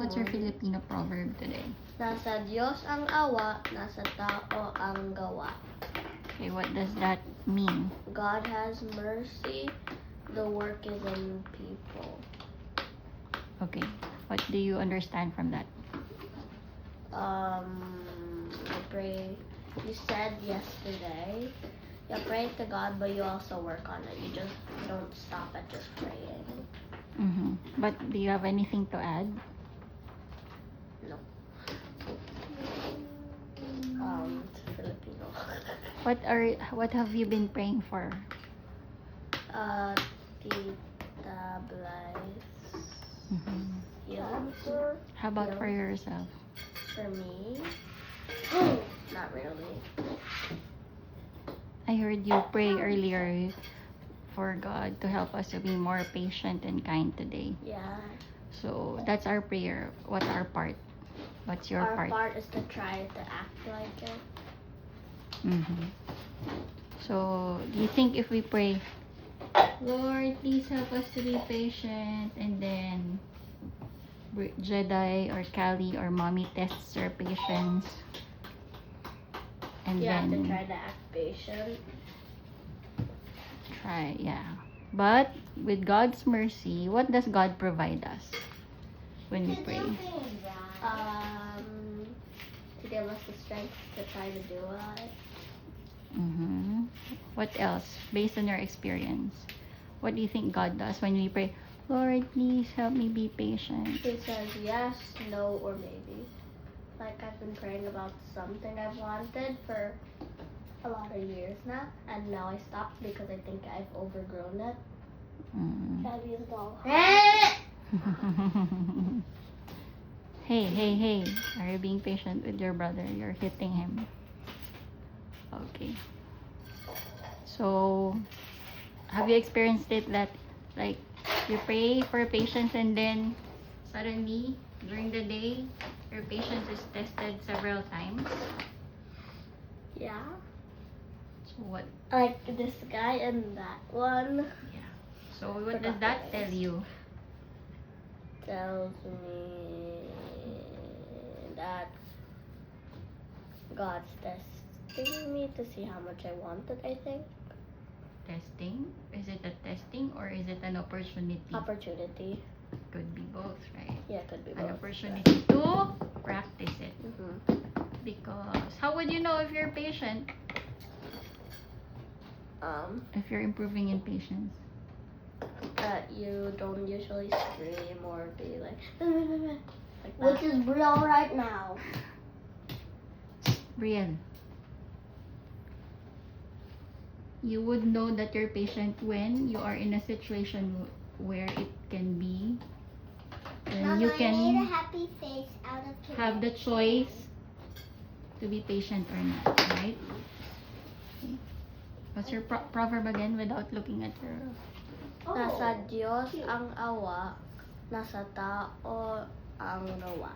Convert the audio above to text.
What's your Filipino proverb today? Nasa Diyos ang awa, nasa tao ang gawa. Okay, what does that mean? God has mercy, the work is in people. Okay, what do you understand from that? You pray, you said yesterday, you pray to God, but you also work on it. You don't stop at just praying. But do you have anything to add? No. Filipino. What have you been praying for? Tita Blythe. Yeah. How about for yourself? For me? Not really. I heard you pray earlier for God to help us to be more patient and kind today. Yeah. So that's our prayer. What's our part? What's your Our part is to try to act like it. So do you think if we pray, Lord, please help us to be patient, and then Jedi or Callie or Mommy tests our patience, and You have to then try to act patient. But with God's mercy, what does God provide us when we pray? To give us the strength to try to do it. What else, based on your experience? What do you think God does when we pray, Lord, please help me be patient? He says yes, no, or maybe. Like I've been praying about something I've wanted for a lot of years now, and now I stopped because I think I've overgrown it. Hey, are you being patient with your brother? You're hitting him. Okay. So, have you experienced it that, like, you pray for patience and then suddenly, during the day, your patience is tested several times? Yeah. So, what? Like this guy and that one. Yeah. So, what does that tell you? Tells me that God's testing me to see how much I want it, I think. Testing? Is it a testing or is it an opportunity? Opportunity. Could be both, right? Yeah, it could be An both. opportunity to practice it. Because how would you know if you're patient? If you're improving in patience? That you don't usually scream or be like that. Which is real right now. Brian, you would know that you're patient when you are in a situation where it can be, when Mama, you I made a can happy face out of tomato. have the choice to be patient or not, right? Okay. What's your proverb again without looking at your... Nasa Diyos ang awa, nasa tao ang gawa.